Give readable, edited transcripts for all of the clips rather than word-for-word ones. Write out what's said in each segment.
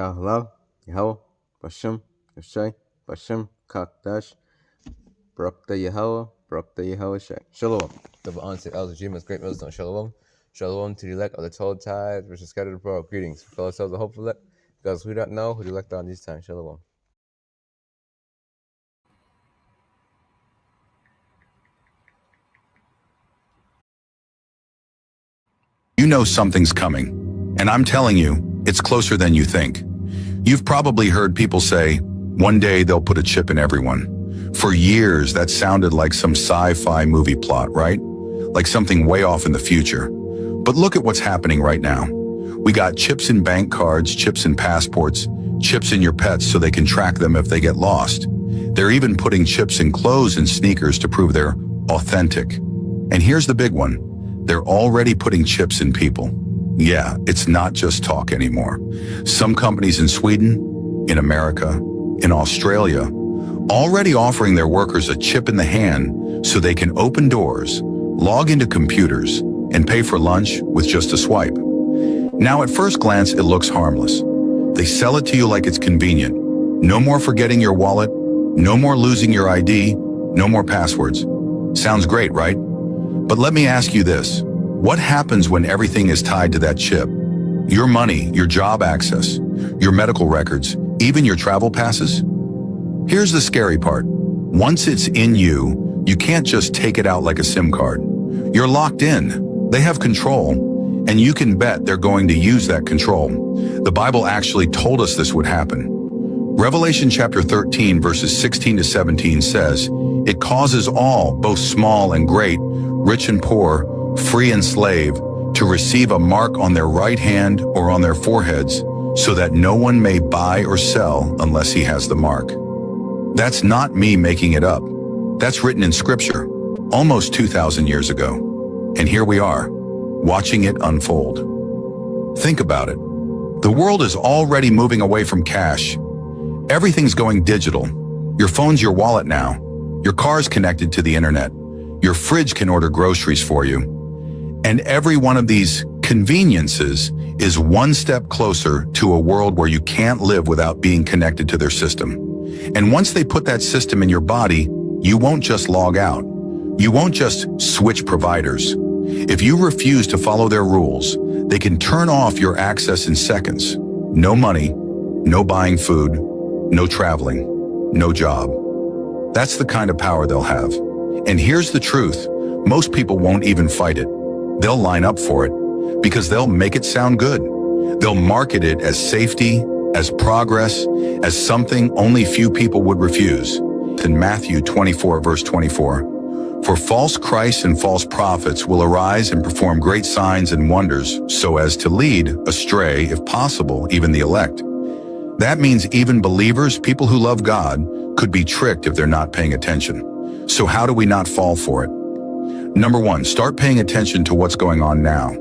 Kahla, Yahweh, Bashem, Yashai, Bashem, Kakdash, Barak the Yahweh, Barak the Yahweh Shai. Shalom. Double on to Elder Jima's great milestone. Shalom. Shalom to the elect of the 12 tribes, which is scattered abroad. Greetings. We call ourselves the hopeful elect, because we don't know who the elect are in these times. Shalom. You know something's coming, and I'm telling you, it's closer than you think. You've probably heard people say, one day they'll put a chip in everyone. For years, that sounded like some sci-fi movie plot, right? Like something way off in the future. But look at what's happening right now. We got chips in bank cards, chips in passports, chips in your pets so they can track them if they get lost. They're even putting chips in clothes and sneakers to prove they're authentic. And here's the big one. They're already putting chips in people. Yeah, it's not just talk anymore. Some companies in Sweden, in America, in Australia, already offering their workers a chip in the hand so they can open doors, log into computers, and pay for lunch with just a swipe. Now, at first glance, it looks harmless. They sell it to you like it's convenient. No more forgetting your wallet, no more losing your ID, no more passwords. Sounds great, right? But let me ask you this. What happens when everything is tied to that chip? Your money, your job access, your medical records, even your travel passes? Here's the scary part. Once it's in you, you can't just take it out like a SIM card. You're locked in. They have control, and you can bet they're going to use that control. The Bible actually told us this would happen. Revelation chapter 13, verses 16 to 17 says, "It causes all, both small and great, rich and poor, free and slave, to receive a mark on their right hand or on their foreheads, so that no one may buy or sell unless he has the mark." That's not me making it up. That's written in Scripture, almost 2,000 years ago. And here we are, watching it unfold. Think about it. The world is already moving away from cash. Everything's going digital. Your phone's your wallet now. Your car's connected to the internet. Your fridge can order groceries for you. And every one of these conveniences is one step closer to a world where you can't live without being connected to their system. And once they put that system in your body, you won't just log out. You won't just switch providers. If you refuse to follow their rules, they can turn off your access in seconds. No money, no buying food, no traveling, no job. That's the kind of power they'll have. And here's the truth. Most people won't even fight it. They'll line up for it because they'll make it sound good. They'll market it as safety, as progress, as something only few people would refuse. In Matthew 24, verse 24, "For false Christs and false prophets will arise and perform great signs and wonders so as to lead astray, if possible, even the elect." That means even believers, people who love God, could be tricked if they're not paying attention. So how do we not fall for it? Number one, start paying attention to what's going on now.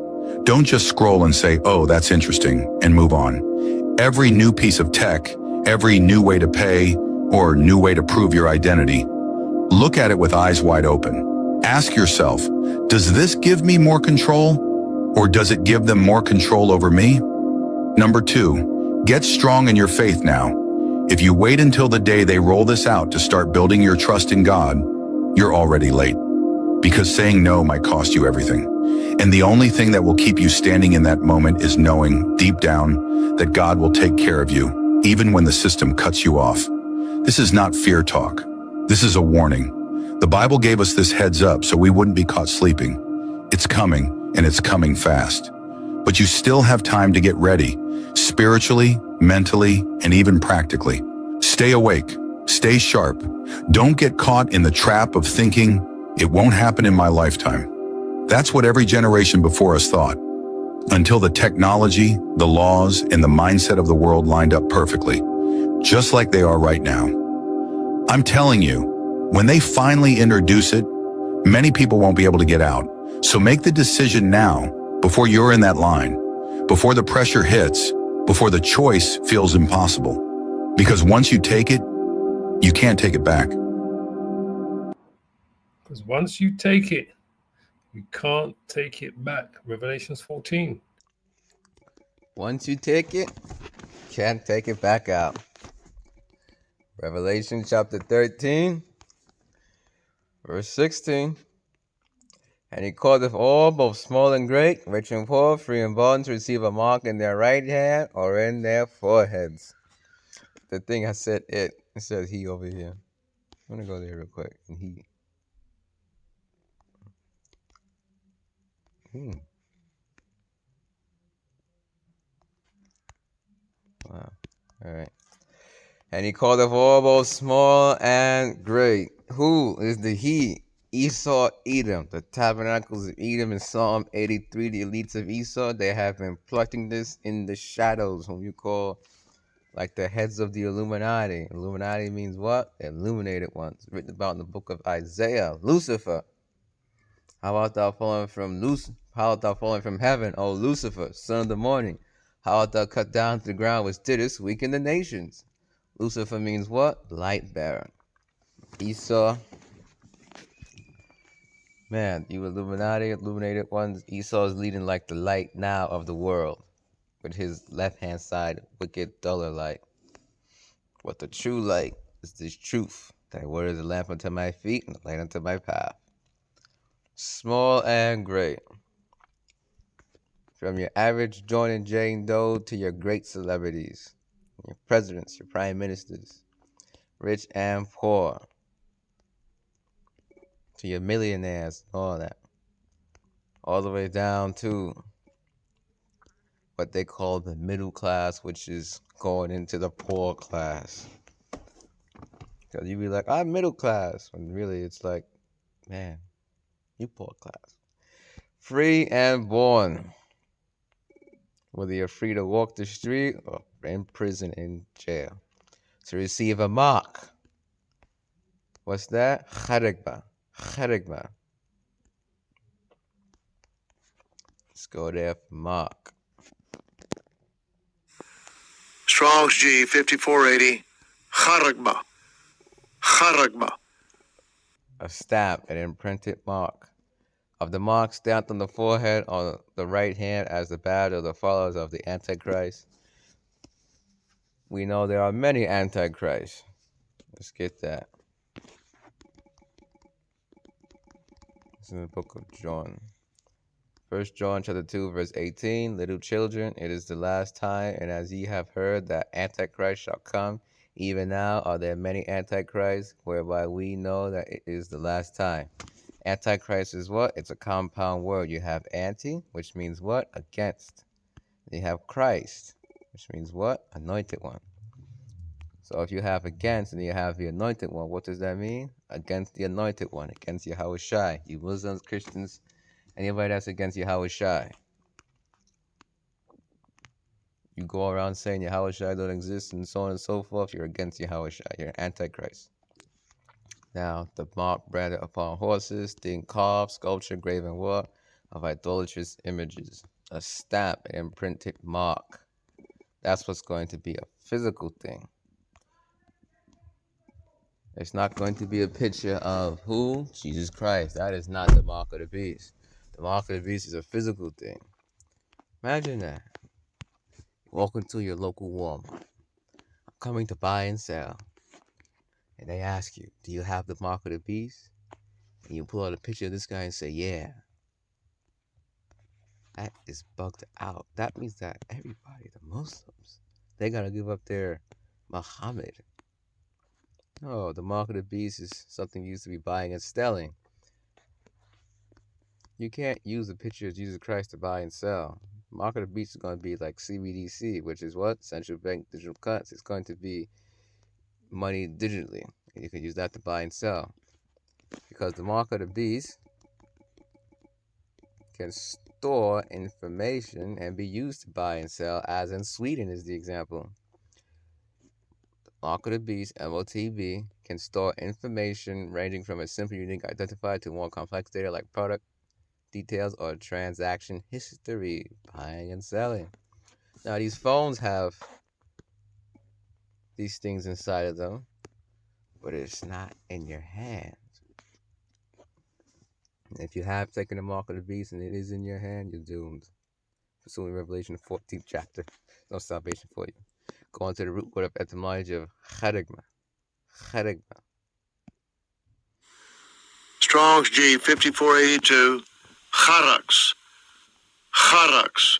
Don't just scroll and say, "Oh, that's interesting," and move on. Every new piece of tech, every new way to pay, or new way to prove your identity, look at it with eyes wide open. Ask yourself, does this give me more control, or does it give them more control over me? Number two, get strong in your faith now. If you wait until the day they roll this out to start building your trust in God, you're already late. Because saying no might cost you everything. And the only thing that will keep you standing in that moment is knowing, deep down, that God will take care of you, even when the system cuts you off. This is not fear talk. This is a warning. The Bible gave us this heads up so we wouldn't be caught sleeping. It's coming, and it's coming fast. But you still have time to get ready, spiritually, mentally, and even practically. Stay awake. Stay sharp. Don't get caught in the trap of thinking, "It won't happen in my lifetime." That's what every generation before us thought, until the technology, the laws, and the mindset of the world lined up perfectly, just like they are right now. I'm telling you, when they finally introduce it, many people won't be able to get out. So make the decision now, before you're in that line, before the pressure hits, before the choice feels impossible. Because once you take it, you can't take it back. Because once you take it, you can't take it back. Revelations 14. Once you take it, Can't take it back out. Revelation chapter 13, verse 16. And he calleth all, both small and great, rich and poor, free and bond, to receive a mark in their right hand or in their foreheads. The thing I said it says he over here. I'm going to go there real quick. And he. Wow. All right. And he called of all, both small and great. Who is the he? Esau, Edom, the tabernacles of Edom in Psalm 83, the elites of Esau, they have been plotting this in the shadows, whom you call like the heads of the Illuminati. Illuminati means what? The illuminated ones, written about in the book of Isaiah. Lucifer. How art thou fallen from How art thou fallen from heaven, O Lucifer, son of the morning? How art thou cut down to the ground, which didst weaken the nations? Lucifer means what? Light bearer. Esau. Man, you Illuminati, illuminated ones, Esau is leading like the light now of the world, with his left-hand side, wicked, duller light. But the true light is this truth. Thy word is a lamp unto my feet and a light unto my path. Small and great. From your average John and Jane Doe to your great celebrities, your presidents, your prime ministers, rich and poor, to your millionaires, all that. All the way down to what they call the middle class, which is going into the poor class. Because you be like, I'm middle class, when really it's like, man, you poor class. Free and born. Whether you're free to walk the street or in prison, in jail. To receive a mark. What's that? Kharigba. Kharigba. Let's go there for mark. Strong's G 5480. Kharigba. Kharigba. A stamp, an imprinted mark. Of the mark stamped on the forehead on the right hand as the badge of the followers of the Antichrist. We know there are many Antichrists. Let's get that. It's in the book of John. 1 John chapter 2, verse 18. Little children, it is the last time, and as ye have heard that Antichrist shall come, even now are there many Antichrists, whereby we know that it is the last time. Antichrist is what? It's a compound word. You have anti, which means what? Against. You have Christ, which means what? Anointed one. So if you have against and you have the anointed one, what does that mean? Against the anointed one, against Yahushai. You Muslims, Christians, anybody that's against Yahushai. You go around saying Yahushai don't exist and so on and so forth, you're against Yahushai. You're an antichrist. Now, the mark branded upon horses, thin carved, sculpture, graven work of idolatrous images. A stamp, an imprinted mark. That's what's going to be a physical thing. It's not going to be a picture of who? Jesus Christ. That is not the mark of the beast. The mark of the beast is a physical thing. Imagine that. Walk into your local Walmart. I'm coming to buy and sell. And they ask you, do you have the mark of the beast? And you pull out a picture of this guy and say, yeah. That is bugged out. That means that everybody, the Muslims, they got to give up their Muhammad. No, the mark of the beast is something you used to be buying and selling. You can't use a picture of Jesus Christ to buy and sell. Mark of the beast is going to be like CBDC, which is what? Central bank digital currency. It's going to be money digitally. And you can use that to buy and sell. Because the mark of the beast can store information and be used to buy and sell, as in Sweden is the example. The mark of the beast, M0TB, can store information ranging from a simple unique identifier to more complex data like product details or transaction history, buying and selling. Now, these phones have these things inside of them, but it's not in your hand. If you have taken the mark of the beast and it is in your hand, you're doomed. Pursuing Revelation 14th chapter, no salvation for you. Going to the root word of etymology of kharigma. Kharigma. Strong's G 5482. Kharaks. Kharaks.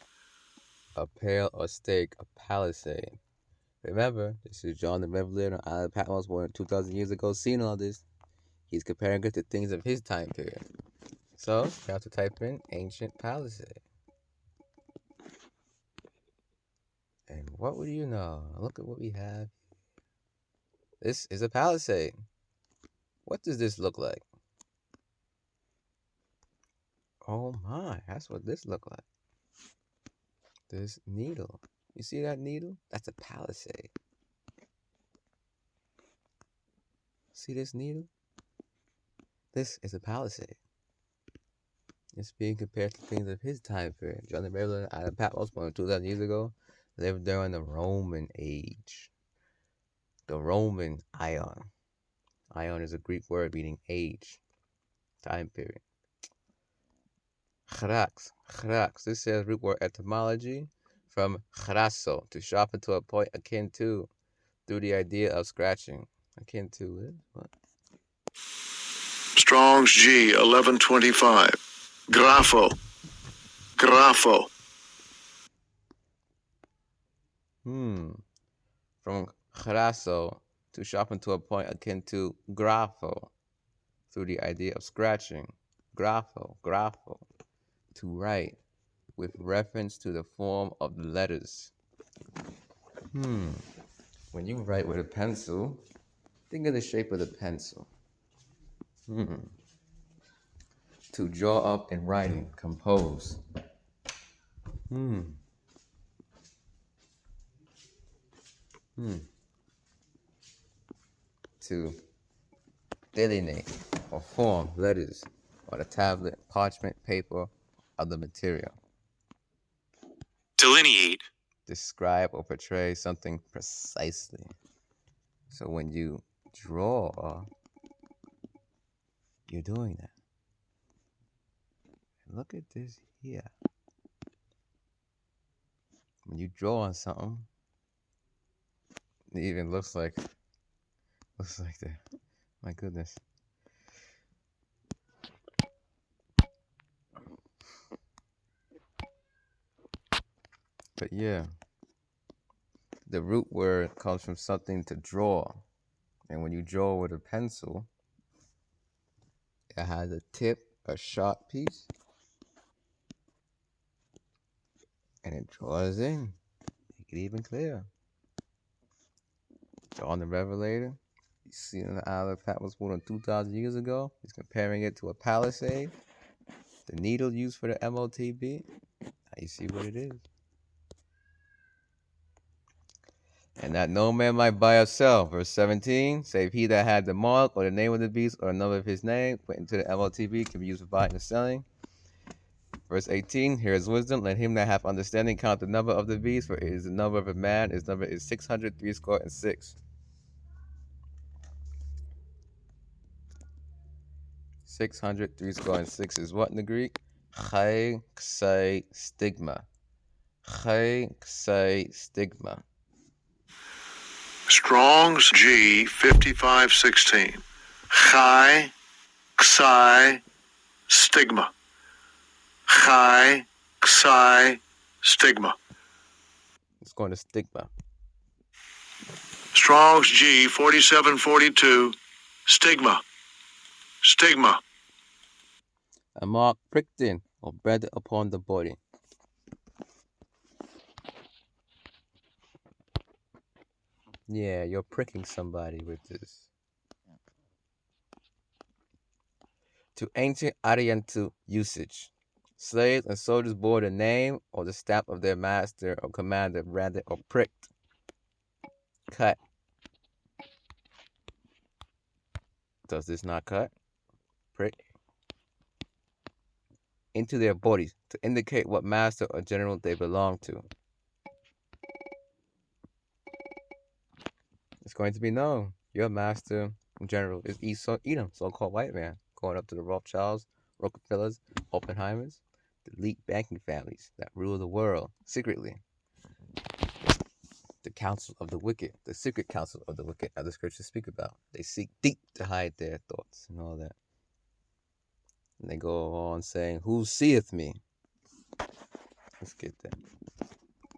A pale or stake, a palisade. Remember, this is John the Revelator on Island of Patmos more than 2,000 years ago, seeing all this. He's comparing it to things of his time period. So, you have to type in ancient palisade. And what would you know? Look at what we have. This is a palisade. What does this look like? Oh my, that's what this look like. This needle. You see that needle? That's a palisade. See this needle? This is a palisade. It's being compared to things of his time period. John the Revelator out of Patmos more than 2,000 years ago lived during the Roman age. The Roman ion. Ion is a Greek word meaning age, time period. Chrax. Chrax. This says root word etymology from chraso, to sharpen to a point akin to, through the idea of scratching. Akin to it? What? Strong's G 1125. Grapho. Grapho. From chraso, to sharpen to a point akin to grapho, through the idea of scratching. Grapho. Grapho. To write, with reference to the form of the letters. When you write with a pencil, think of the shape of the pencil. To draw up in writing, compose. To delineate or form letters on a tablet, parchment, paper, other material. Delineate. Describe or portray something precisely. So when you draw, you're doing that. Look at this here. When you draw on something, it even looks like that. My goodness. But yeah, the root word comes from something to draw. And when you draw with a pencil, it has a tip, a sharp piece, and it draws in. Make it even clearer. John the Revelator, you see in the Isle of Patmos more than 2,000 years ago. He's comparing it to a palisade. The needle used for the M0TB. Now you see what it is. And that no man might buy or sell. Verse 17, save he that had the mark or the name of the beast or the number of his name, put into the M0TB, can be used for buying or selling. Verse 18, here is wisdom. Let him that hath understanding count the number of the beast, for it is the number of a man. His number is 603 603 is what in the Greek? Chai ksai stigma. Chai ksai stigma. Strong's G 5516. Chai, Xi, stigma. Chai, Xi, stigma. It's going to stigma. Strong's G 4742. Stigma. Stigma. A mark pricked in or bred upon the body. Yeah, you're pricking somebody with this. To ancient Oriental usage, slaves and soldiers bore the name or the stamp of their master or commander branded or pricked, cut. Does this not cut? Prick. Into their bodies to indicate what master or general they belong to. It's going to be known. Your master general is Esau Edom, so-called white man, going up to the Rothschilds, Rockefellers, Oppenheimers, the elite banking families that rule the world secretly. the counsel of the wicked, the secret counsel of the wicked, as the scriptures speak about. They seek deep to hide their thoughts and all that. And they go on saying, who seeth me? Let's get that.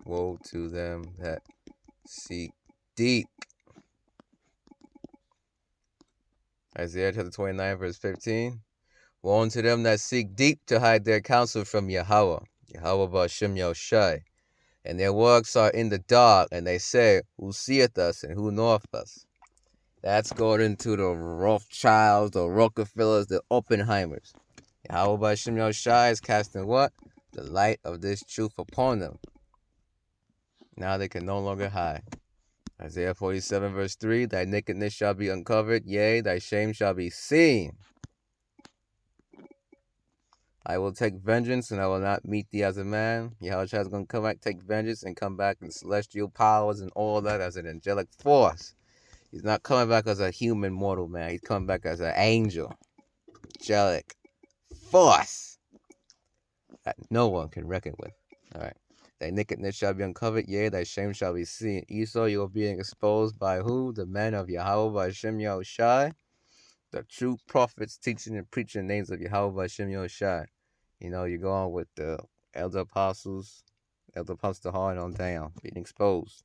Woe to them that seek deep. Isaiah chapter 29, verse 15. Woe unto them that seek deep to hide their counsel from Yahweh, Yahweh Ba'ashem Yahushai. And their works are in the dark, and they say, who seeth us and who knoweth us? That's going into the Rothschilds, the Rockefellers, the Oppenheimers. Yahweh Ba'ashem Yahushai is casting what? The light of this truth upon them. Now they can no longer hide. Isaiah 47, verse 3, thy nakedness shall be uncovered, yea, thy shame shall be seen. I will take vengeance, and I will not meet thee as a man. Yahushua is going to come back, take vengeance, and come back in celestial powers and all that as an angelic force. He's not coming back as a human mortal man. He's coming back as an angel, angelic force that no one can reckon with. All right. Thy nakedness shall be uncovered, yea, thy shame shall be seen. Esau, you are being exposed by who? The men of Yahweh Ba'ashem Yahushai, the true prophets teaching and preaching the names of Yahweh Ba'ashem Yahushai. You know, you go on with the elder apostles hard on down, being exposed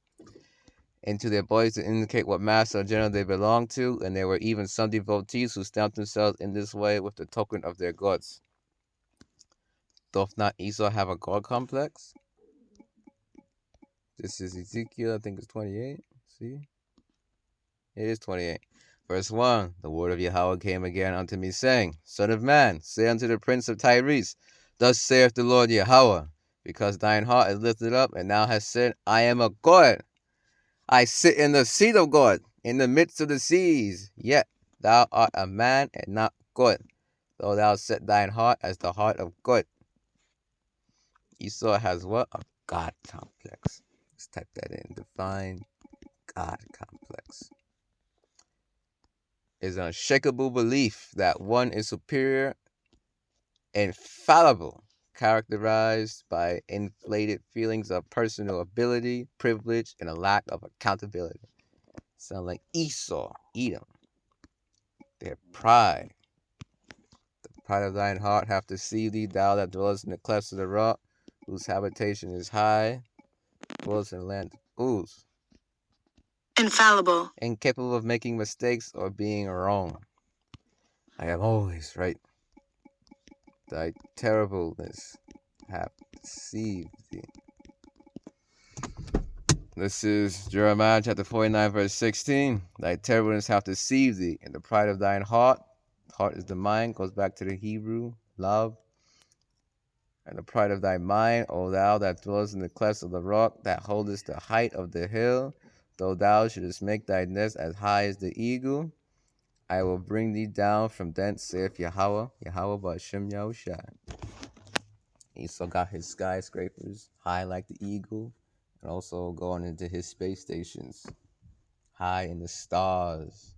into their bodies to indicate what master or general they belong to, and there were even some devotees who stamped themselves in this way with the token of their gods. Doth not Esau have a god complex? This is Ezekiel, I think it's 28. See? It is 28. Verse 1, the word of Yahweh came again unto me, saying, Son of man, say unto the prince of Tyrese, thus saith the Lord Yahweh, because thine heart is lifted up, and thou hast said, I am a God. I sit in the seat of God, in the midst of the seas. Yet thou art a man and not God, though thou set thine heart as the heart of God. Esau has what? A God complex. Let's type that in. Define God complex. Is an unshakable belief that one is superior, infallible, characterized by inflated feelings of personal ability, privilege, and a lack of accountability. Sound like Esau, Edom. Their pride. The pride of thine heart hath deceived thee, thou that dwellest in the clefts of the rock, whose habitation is high, dwellest in the land of Uz. Infallible. Incapable of making mistakes or being wrong. I am always right. Thy terribleness hath deceived thee. This is Jeremiah chapter 49, verse 16. Thy terribleness hath deceived thee, and the pride of thine heart is the mind, goes back to the Hebrew, love. And the pride of thy mind, O thou that dwellest in the clefts of the rock, that holdest the height of the hill, though thou shouldest make thy nest as high as the eagle, I will bring thee down from thence, saith Yahweh, Yahweh Ba'ashem Yahushai. Esau got his skyscrapers high like the eagle, and also going into his space stations high in the stars.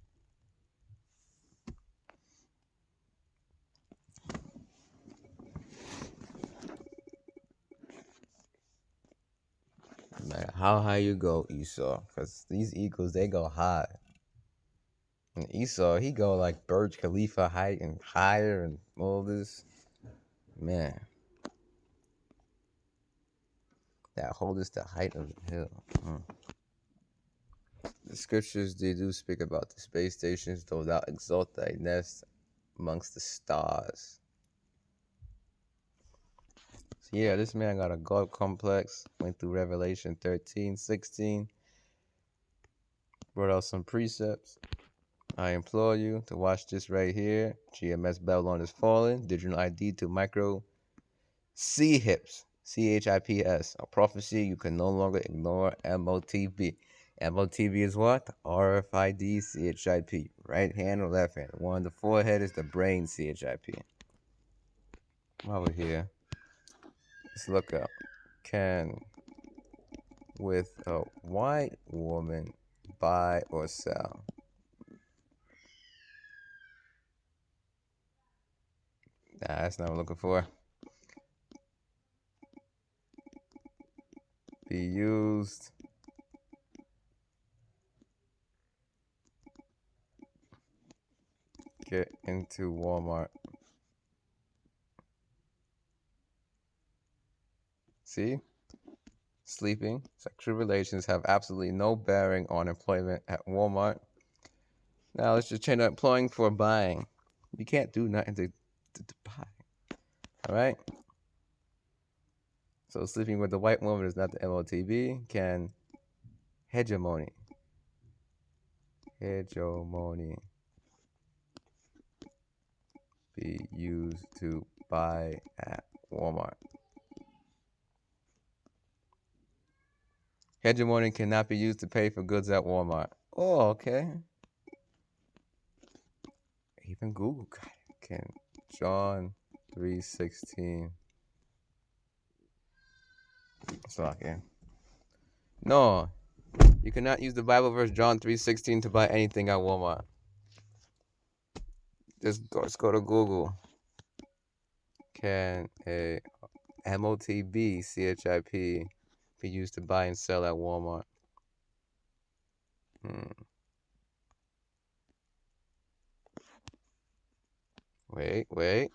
No matter how high you go, Esau, because these eagles, they go high. And Esau, he go like Burj Khalifa height and higher and all this. Man. That holdest the height of the hill. The scriptures, they do speak about the space stations, though thou exalt thy nest amongst the stars. So yeah, this man got a God complex, went through Revelation 13, 16, brought out some precepts. I implore you to watch this right here. GMS Babylon is falling. Digital ID to micro CHIPS. CHIPS. A prophecy you can no longer ignore. M0TB. M0TB is what? RFID CHIP. Right hand or left hand. One on the forehead is the brain CHIP. Over here. Let's look up. Can with a white woman buy or sell? Nah, that's not what I'm looking for. Be used get into Walmart. See? Sleeping, sexual relations have absolutely no bearing on employment at Walmart. Now let's just change employing for buying. You can't do nothing to buy. All right? So sleeping with the white woman is not the M0TB. Can hegemony be used to buy at Walmart? Hegemony cannot be used to pay for goods at Walmart. Oh, okay. Even Google got it. Can John 3:16. Let's lock in. No, you cannot use the Bible verse John 3:16 to buy anything at Walmart. Let's go to Google. Can a M0TB CHIP be used to buy and sell at Walmart? Wait.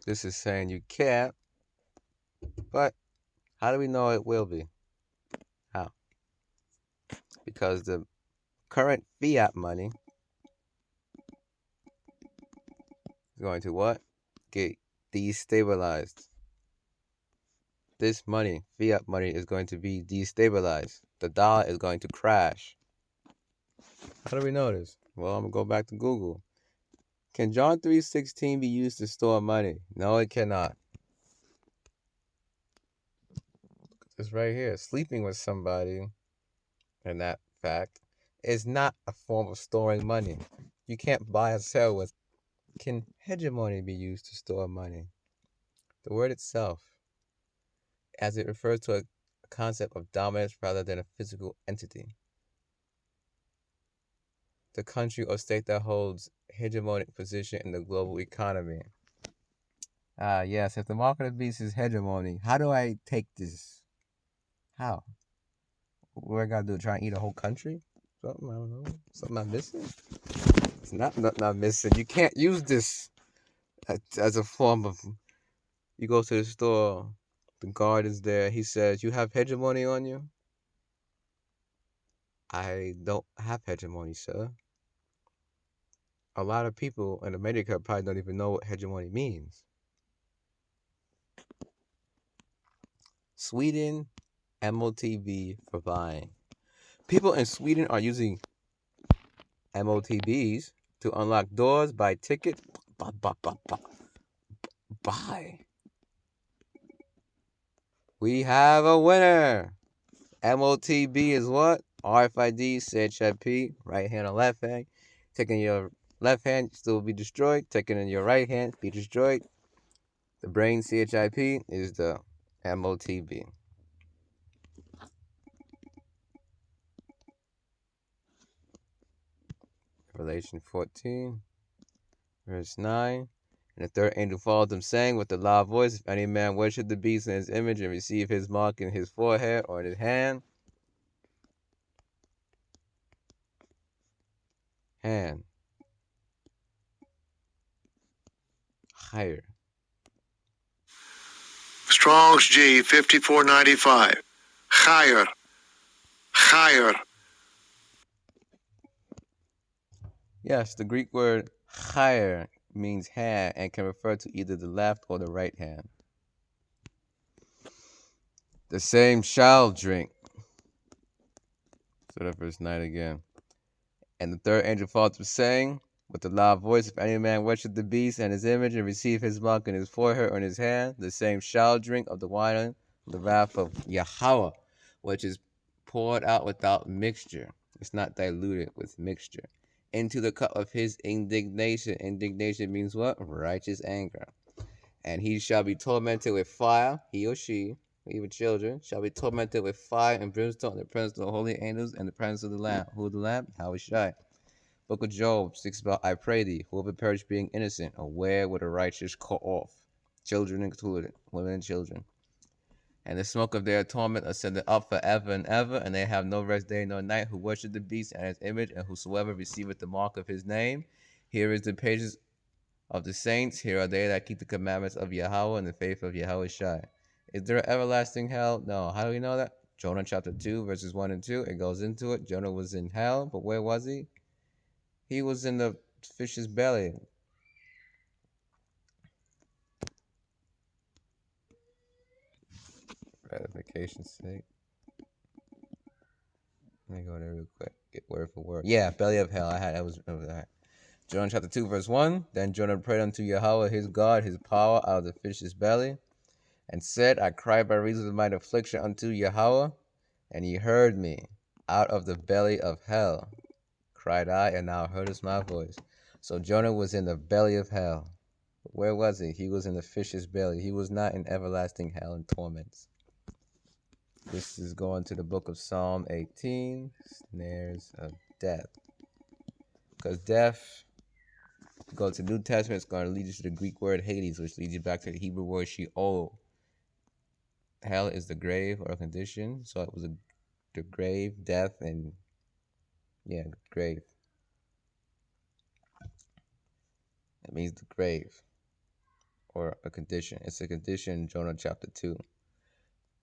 This is saying you can't, but how do we know it will be? How? Because the current fiat money is going to what? Get destabilized. This money, fiat money, is going to be destabilized. The dollar is going to crash. How do we know this? Well, I'm going to go back to Google. Can John 3:16 be used to store money? No, it cannot. It's right here. Sleeping with somebody, and that fact, is not a form of storing money. You can't buy or sell with. Can hegemony be used to store money? The word itself, as it refers to a concept of dominance rather than a physical entity. The country or state that holds hegemonic position in the global economy. Yes, if the mark of the beast is hegemony, how do I take this? How? What I gotta do? Try and eat a whole country? Something, I don't know. Something I'm missing? It's nothing I'm missing. You can't use this as a form of. You go to the store, the guard is there. He says, "You have hegemony on you?" I don't have hegemony, sir. A lot of people in America probably don't even know what hegemony means. Sweden, M0TB for buying. People in Sweden are using M0TBs to unlock doors, buy tickets. Buy. We have a winner. M0TB is what? RFID, CHIP, right hand or left hand. Taking your left hand, still be destroyed. Taking in your right hand, be destroyed. The brain, CHIP, is the M0TB. Revelation 14, verse 9. And the third angel followed them, saying with a loud voice, if any man worship the beast in his image and receive his mark in his forehead or in his hand, higher. Strong's G 5495. Higher. Higher. Yes, the Greek word higher means hand and can refer to either the left or the right hand. The same shall drink. So that verse 9 again. And the third angel followed them, saying with a loud voice, if any man worship the beast and his image and receive his mark in his forehead or in his hand, the same shall drink of the wine of the wrath of Yahweh, which is poured out without mixture. It's not diluted with mixture. Into the cup of his indignation. Indignation means what? Righteous anger. And he shall be tormented with fire, he or she, even children, shall be tormented with fire and brimstone in the presence of the holy angels and the presence of the Lamb. Who the Lamb? Yahushai. Book of Job speaks about, I pray thee, whoever perish being innocent, or where would a righteous cut off? children included, women and children. And the smoke of their torment ascended up forever and ever, and they have no rest day nor night who worship the beast and his image, and whosoever receiveth the mark of his name. Here is the pages of the saints. Here are they that keep the commandments of Yahweh and the faith of Yahweh Shai. Is there an everlasting hell? No. How do we know that? Jonah chapter 2, verses 1 and 2. It goes into it. Jonah was in hell, but where was he? He was in the fish's belly. Ratification's sake. Let me go there real quick. Get word for word. Yeah, belly of hell. That was that. Jonah chapter 2, verse 1. Then Jonah prayed unto Yahweh his God, his power out of the fish's belly, and said, I cried by reason of mine affliction unto Yahweh, and he heard me. Out of the belly of hell cried I, and thou heardest my voice. So Jonah was in the belly of hell. Where was he? He was in the fish's belly. He was not in everlasting hell and torments. This is going to the book of Psalm 18, snares of death. Because death, go to New Testament, it's going to lead you to the Greek word Hades, which leads you back to the Hebrew word Sheol. Hell is the grave or a condition. So it was the grave, death, and grave. It means the grave or a condition. It's a condition in Jonah chapter 2.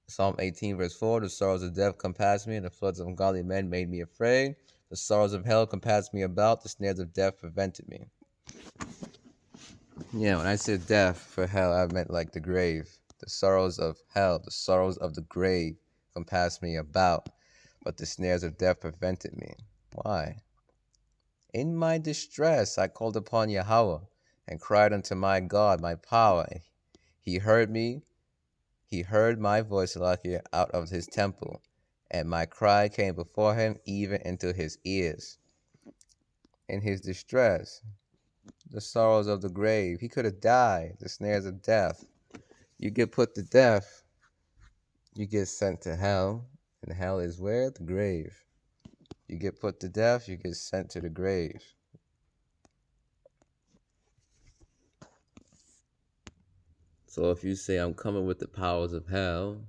Psalm 18, verse 4, the sorrows of death compassed me, and the floods of ungodly men made me afraid. The sorrows of hell compassed me about, the snares of death prevented me. Yeah, when I said death for hell, I meant like the grave. The sorrows of hell, the sorrows of the grave compassed me about, but the snares of death prevented me. Why? In my distress I called upon Yahweh, and cried unto my God, my power. He heard me. He heard my voice out of his temple, and my cry came before him, even into his ears. In his distress, the sorrows of the grave, he could have died, the snares of death. You get put to death, you get sent to hell, and hell is where? The grave. You get put to death, you get sent to the grave. So if you say, I'm coming with the powers of hell,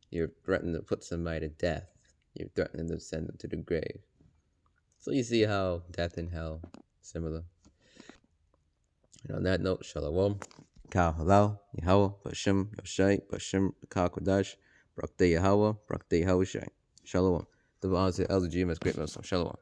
you're threatening to put somebody to death. You're threatening to send them to the grave. So you see how death and hell similar. And on that note, Shalom. Kal Halal, Yahweh, Bashem, Yoshai, Bashem, Kal Kodash, Brakte Yahweh, Brakte Yahweh Shai. Shalom. The honor to Elder GMS Great Muslim. Shalom.